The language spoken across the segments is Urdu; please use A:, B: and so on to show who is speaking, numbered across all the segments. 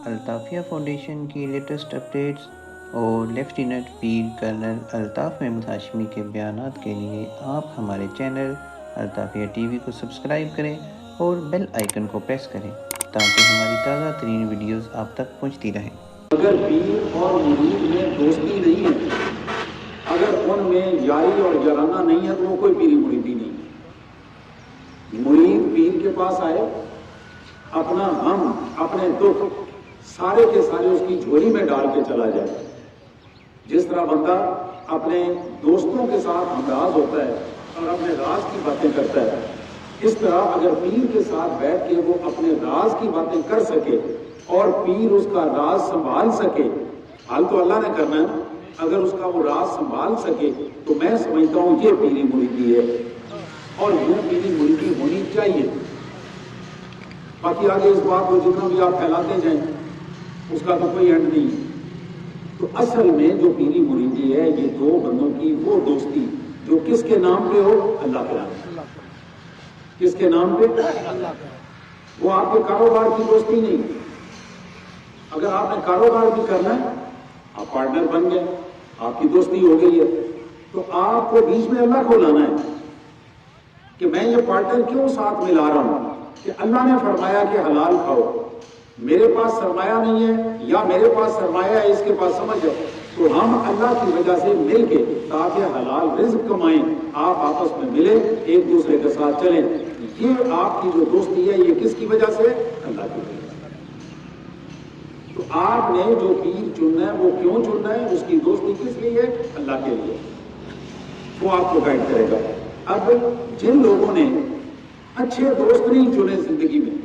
A: الطافیہ فاؤنڈیشن کی لیٹسٹ اپڈیٹس اور لیفٹیننٹ پیر کرنل الطاف محمود ہاشمی کے بیانات کے لیے آپ ہمارے چینل الطافیہ ٹی وی کو سبسکرائب کریں اور بیل آئیکن کو پریس کریں تاکہ ہماری تازہ ترین ویڈیوز آپ تک پہنچتی رہیں۔
B: اگر پیر اور مرید میں دوستی نہیں ہے، اگر ان میں یاری اور جرانہ نہیں ہے تو وہ کوئی پیری مریدی نہیں ہے۔ مرید پیر کے پاس آئے، اپنا غم اپنے دکھ سارے کے سارے اس کی جھولی میں ڈال کے چلا جائے۔ جس طرح بندہ اپنے دوستوں کے ساتھ ہمراز ہوتا ہے اور اپنے راز کی باتیں کرتا ہے، اس طرح اگر پیر کے ساتھ بیٹھ کے وہ اپنے راز کی باتیں کر سکے اور پیر اس کا راز سنبھال سکے، حال تو اللہ نے کرنا ہے، اگر اس کا وہ راز سنبھال سکے تو میں سمجھتا ہوں یہ پیری مریدی ہے اور یوں پیری مریدی ہونی چاہیے۔ باقی آگے اس بات کو جتنا بھی آپ پھیلاتے جائیں اس کا تو کوئی اینڈ نہیں۔ تو اصل میں جو پیری مریدی ہے یہ دو بندوں کی وہ دوستی جو کس کے نام پہ ہو؟ اللہ کے نام پہ۔ کس کے نام پہ؟ وہ آپ کے کاروبار کی دوستی نہیں۔ اگر آپ نے کاروبار بھی کرنا ہے، آپ پارٹنر بن گئے، آپ کی دوستی ہو گئی ہے، تو آپ کو بیچ میں اللہ کو لانا ہے کہ میں یہ پارٹنر کیوں ساتھ ملا رہا ہوں کہ اللہ نے فرمایا کہ حلال کھاؤ، میرے پاس سرمایہ نہیں ہے یا میرے پاس سرمایہ ہے اس کے پاس سمجھ ہے، تو ہم اللہ کی وجہ سے مل کے تاکہ حلال رزق کمائیں، آپ آپس میں ملیں، ایک دوسرے کے ساتھ چلیں۔ یہ آپ کی جو دوستی ہے یہ کس کی وجہ سے؟ اللہ کی وجہ سے۔ تو آپ نے جو پیر چننا ہے وہ کیوں چننا ہے؟ اس کی دوستی کس لیے ہے؟ اللہ کے لیے۔ وہ آپ کو گائیڈ کرے گا۔ اب جن لوگوں نے اچھے دوست نہیں چنے زندگی میں،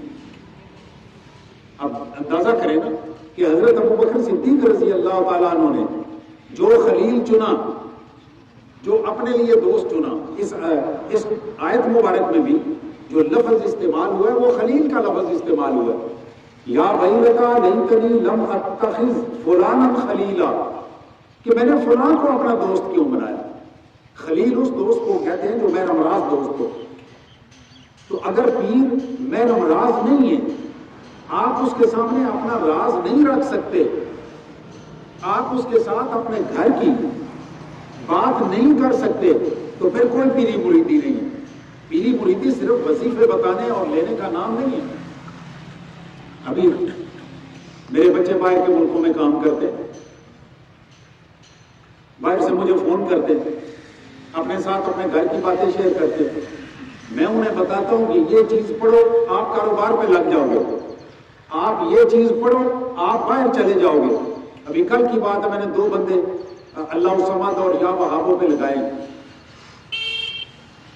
B: اب اندازہ کریں نا کہ حضرت ابوبکر صدیق رضی اللہ تعالیٰ عنہ نے جو خلیل چنا، جو اپنے لیے دوست چنا، اس آیت مبارک میں بھی جو لفظ استعمال ہوا ہے وہ خلیل کا لفظ استعمال ہوا ہے۔ یا ویلتا لیتنی لم اتخذ فلانا خلیلا، کہ میں نے فلاں کو اپنا دوست کیوں بنایا۔ خلیل اس دوست کو کہتے ہیں جو میرا مراز دوست ہو۔ تو اگر پیر میرا مراز نہیں ہے، آپ اس کے سامنے اپنا راز نہیں رکھ سکتے، آپ اس کے ساتھ اپنے گھر کی بات نہیں کر سکتے، تو پھر کوئی پیری مریدی نہیں ہے۔ پیری مریدی صرف وظیفے بتانے اور لینے کا نام نہیں ہے۔ ابھی میرے بچے باہر کے ملکوں میں کام کرتے، باہر سے مجھے فون کرتے، اپنے ساتھ اپنے گھر کی باتیں شیئر کرتے، میں انہیں بتاتا ہوں کہ یہ چیز پڑھو آپ کاروبار پہ لگ جاؤ گے، آپ یہ چیز پڑھو آپ باہر چلے جاؤ گے۔ ابھی کل کی بات ہے، میں نے 2 بندے اللہ الصمد اور یا وہابوں پہ لگائے۔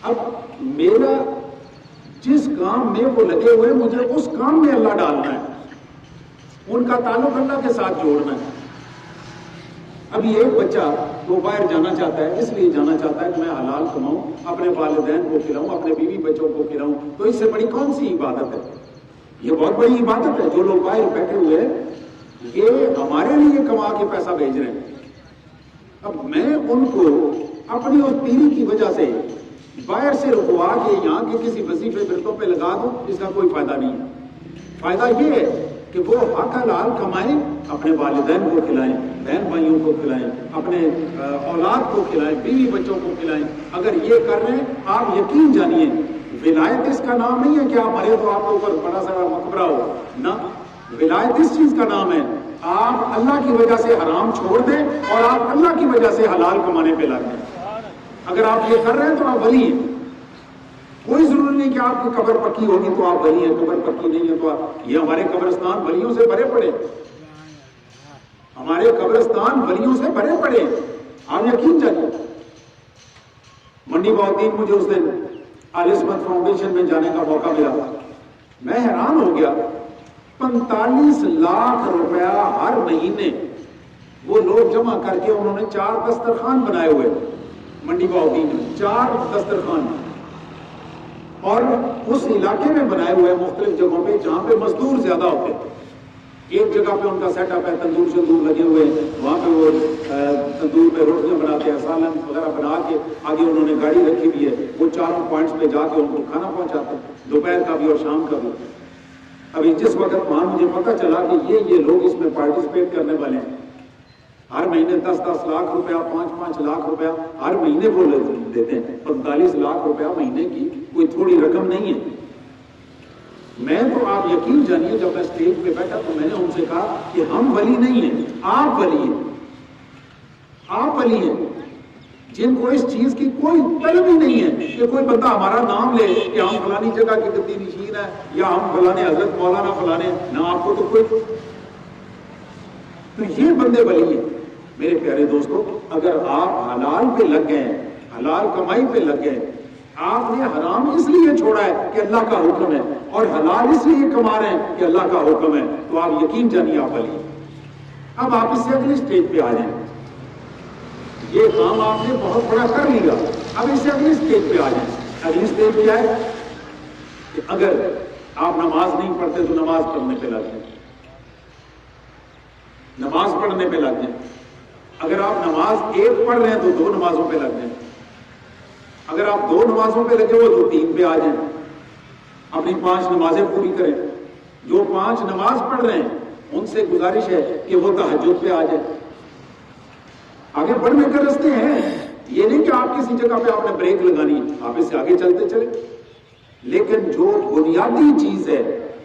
B: اب میرا جس کام میں وہ لگے ہوئے مجھے اس کام میں اللہ ڈالنا ہے، ان کا تعلق اللہ کے ساتھ جوڑنا ہے۔ ابھی ایک بچہ وہ باہر جانا چاہتا ہے، اس لیے جانا چاہتا ہے کہ میں حلال کماؤں، اپنے والدین کو کھلاؤں، اپنے بیوی بچوں کو کھلاؤں، تو اس سے بڑی کون سی عبادت ہے؟ یہ بہت بڑی عبادت ہے۔ جو لوگ باہر بیٹھے ہوئے ہیں یہ ہمارے لیے کما کے پیسہ بھیج رہے ہیں، اب میں ان کو اپنی اس پیری کی وجہ سے باہر سے رکوا کے یہاں کے کسی وظیفے برتوں پہ لگا دوں، اس کا کوئی فائدہ نہیں ہے۔ فائدہ یہ ہے کہ وہ حق حلال کمائیں، اپنے والدین کو کھلائیں، بہن بھائیوں کو کھلائیں، اپنے اولاد کو کھلائیں، بیوی بچوں کو کھلائیں۔ اگر یہ کر رہے ہیں آپ یقین جانیے ولایت اس کا نام نہیں ہے کہ آپ مرے تو آپ کے اوپر بڑا سارا مقبرہ ہو، نہ، ولایت اس چیز کا نام ہے آپ اللہ کی وجہ سے حرام چھوڑ دیں اور آپ اللہ کی وجہ سے حلال کمانے پہ لگ جائیں۔ اگر آپ یہ کر رہے ہیں تو آپ ولی ہیں۔ کوئی ضروری نہیں کہ آپ کی قبر پکی ہوگی تو آپ ولی ہیں، قبر پکی نہیں ہے تو آپ، یہ ہمارے قبرستان ولیوں سے بھرے پڑے، ہمارے قبرستان ولیوں سے بھرے پڑے، آپ یقین جانیے۔ منڈی بہدین مجھے اس دن عصمت فاؤنڈیشن میں جانے کا موقع ملا، میں حیران ہو گیا، 45 لاکھ روپیہ ہر مہینے وہ لوگ جمع کر کے انہوں نے 4 دسترخوان بنائے ہوئے منڈی بہدین میں، 4 دسترخوان، اور اس علاقے میں بنائے ہوئے مختلف جگہوں پہ جہاں پہ مزدور زیادہ ہوتے ہیں۔ ایک جگہ پہ ان کا سیٹ اپ ہے، تندور شندور لگے ہوئے، وہاں پہ وہ تندور پہ روٹیاں بناتے ہیں، سالن وغیرہ بنا کے آگے انہوں نے گاڑی رکھی ہوئی ہے، وہ 4 پوائنٹس پہ جا کے ان کو کھانا پہنچاتے ہیں، دوپہر کا بھی اور شام کا بھی۔ ابھی جس وقت وہاں مجھے پتا چلا کہ یہ لوگ اس میں پارٹیسپیٹ کرنے والے ہیں، ہر مہینے 10-10 لاکھ روپیہ 5-5 لاکھ روپیہ ہر مہینے وہ دیتے ہیں، 45 لاکھ روپیہ مہینے کی کوئی تھوڑی رقم نہیں ہے۔ میں تو آپ یقین جانیے جب میں اسٹیج پہ بیٹھا تو میں نے ان سے کہا کہ ہم ولی نہیں ہیں، آپ ولی ہیں، آپ ولی ہیں جن کو اس چیز کی کوئی طلب ہی نہیں ہے کہ کوئی بندہ ہمارا نام لے کہ ہم فلانی جگہ کے گدی نشین ہیں یا ہم فلانے حضرت مولانا فلانے، نہ آپ کو تو کوئی، تو یہ بندے ولی ہیں۔ میرے پیارے دوستو، اگر آپ حلال پہ لگ گئے ہیں، حلال کمائی پہ لگ گئے، آپ نے حرام اس لیے چھوڑا ہے کہ اللہ کا حکم ہے، اور حلال اس لیے کما رہے ہیں کہ اللہ کا حکم ہے، تو آپ یقین جانیے آپ ولی ہیں۔ اب آپ اس سے اگلی اسٹیج پہ آ جائیں، یہ کام آپ نے بہت بڑا کر لیا، اب اس سے اگلی اسٹیج پہ آ جائیں۔ اگلی اسٹیج کیا ہے کہ اگر آپ نماز نہیں پڑھتے تو نماز پڑھنے پہ لگ جائیں، نماز پڑھنے پہ لگ جائیں۔ اگر آپ نماز ایک پڑھ رہے ہیں تو 2 نمازوں پہ لگ جائیں، اگر آپ 2 نمازوں پہ لگے ہو تو 3 پہ آ جائیں، اپنی 5 نمازیں پوری کریں۔ جو 5 نماز پڑھ رہے ہیں ان سے گزارش ہے کہ وہ تہجد پہ آ جائیں۔ آگے بڑھنے کے راستے ہیں، یہ نہیں کہ آپ کسی جگہ پہ آپ نے بریک لگانی، آپ اس سے آگے چلتے چلیں، لیکن جو بنیادی چیز ہے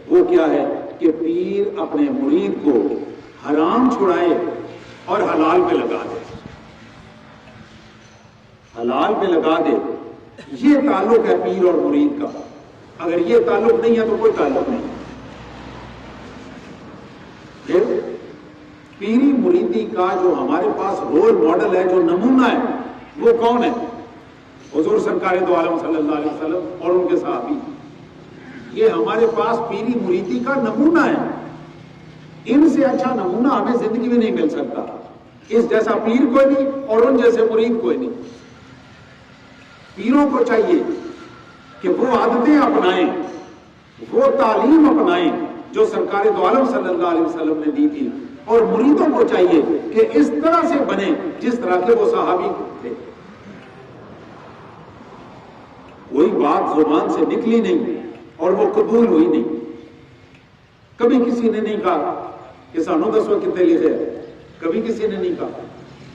B: وہ کیا ہے کہ پیر اپنے مرید کو حرام چھڑائے اور حلال پہ لگا دے، حلال پہ لگا دے۔ یہ تعلق ہے پیر اور مرید کا، اگر یہ تعلق نہیں ہے تو کوئی تعلق نہیں۔ پھر پیری مریدی کا جو ہمارے پاس رول ماڈل ہے، جو نمونہ ہے، وہ کون ہے؟ حضور سرکار دو عالم صلی اللہ علیہ وسلم اور ان کے صحابی۔ یہ ہمارے پاس پیری مریدی کا نمونہ ہے، ان سے اچھا نمونہ ہمیں زندگی میں نہیں مل سکتا۔ اس جیسا پیر کوئی نہیں اور ان جیسے مرید کوئی نہیں۔ پیروں کو چاہیے کہ وہ عادتیں اپنائیں، وہ تعلیم اپنائیں جو سرکار دو عالم صلی اللہ علیہ وسلم نے دی تھی، اور مریدوں کو چاہیے کہ اس طرح سے بنے جس طرح کے وہ صحابی تھے۔ وہی بات زبان سے نکلی نہیں اور وہ قبول ہوئی نہیں۔ کبھی کسی نے نہیں کہا کہ سانو دسو کتنے لکھے، کبھی کسی نے نہیں کہا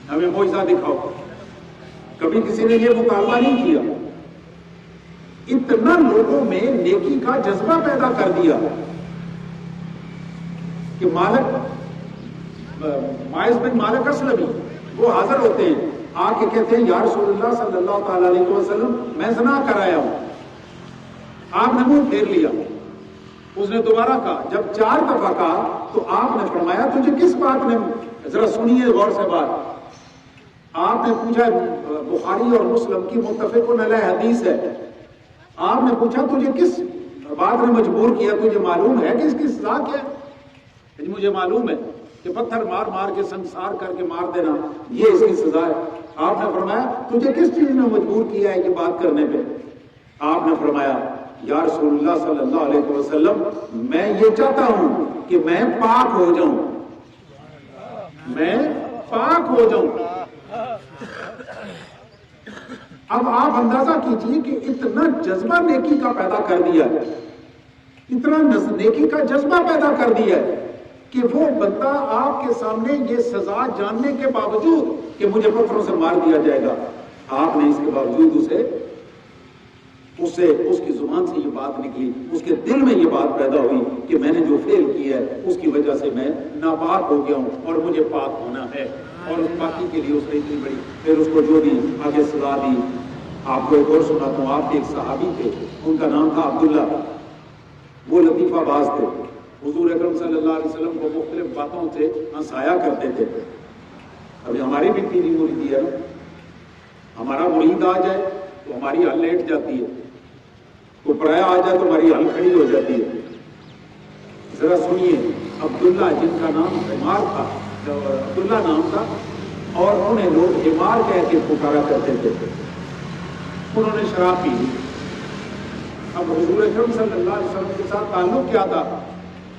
B: ہمیں معجزہ دکھاؤ، کبھی کسی نے یہ مطالبہ نہیں کیا۔ اتنا لوگوں میں نیکی کا جذبہ پیدا کر دیا کہ مائز بن مالک اسلمی وہ حاضر ہوتے ہیں، آ کے کہتے ہیں یا رسول اللہ صلی اللہ تعالی علیہ وسلم میں زنا کرایا ہوں۔ آپ نے منہ پھیر لیا، اس نے دوبارہ کہا، جب 4 دفعہ کہا تو آپ نے فرمایا تجھے کس بات نے، ذرا سنیے غور سے بات، آپ نے پوچھا، بخاری اور مسلم کی متفق علیہ حدیث ہے، آپ نے پوچھا تجھے کس بات نے مجبور کیا، تجھے معلوم ہے کہ اس کی سزا کیا ہے؟ مجھے معلوم ہے کہ پتھر مار مار کے سنسار کر کے مار دینا یہ اس کی سزا ہے۔ آپ نے فرمایا تجھے کس چیز نے مجبور کیا ہے یہ بات کرنے پہ؟ آپ نے فرمایا یا رسول اللہ صلی اللہ علیہ وسلم میں یہ چاہتا ہوں کہ میں پاک ہو جاؤں، میں پاک ہو جاؤں۔ اب آپ اندازہ کیجئے کہ اتنا جذبہ نیکی کا پیدا کر دیا ہے، اتنا نیکی کا جذبہ پیدا کر دیا ہے کہ وہ بندہ آپ کے سامنے یہ سزا جاننے کے باوجود کہ مجھے پتھروں سے مار دیا جائے گا، آپ نے اس کے باوجود اسے اس کی زبان سے یہ بات نکلی، اس کے دل میں یہ بات پیدا ہوئی کہ میں نے جو فعل کیا ہے اس کی وجہ سے میں ناپاک ہو گیا ہوں اور مجھے پاک ہونا ہے، اور اس پاکی کے لیے اس نے اتنی بڑی پھر اس کو جو دی آگے سزا دی۔ آپ کو ایک اور سناتا ہوں، آپ کے ایک صحابی تھے، ان کا نام تھا عبداللہ، وہ لطیفہ باز تھے، حضور اکرم صلی اللہ علیہ وسلم کو مختلف باتوں سے ہنسایا کرتے تھے۔ ابھی ہماری بھی پیری مریدی ہے، ہمارا مرید آ جائے تو ہماری ہل لیٹ جاتی ہے، کوئی پرایا آ جائے تو ہماری ہل کھڑی ہو جاتی ہے۔ ذرا سنیے، عبداللہ جن کا نام حمار تھا، عبداللہ نام تھا، اور انہیں لوگ حمار کہہ کے پکارا کرتے تھے، انہوں نے شراب پی لی۔ اب حضور اکرم صلی اللہ علیہ وسلم کے ساتھ تعلق کیا تھا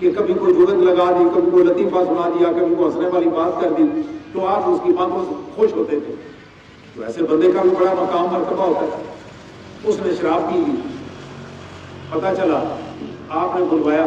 B: کہ کبھی کوئی جگت لگا دی، کبھی کوئی لطیفہ سنا دیا، کبھی کوئی ہنسنے والی بات کر دی تو آپ اس کی باتوں سے خوش ہوتے تھے، تو ایسے بندے کا بھی بڑا مقام مرتبہ ہوتا ہے۔ اس نے شراب پی لی، پتہ چلا، آپ نے بلوایا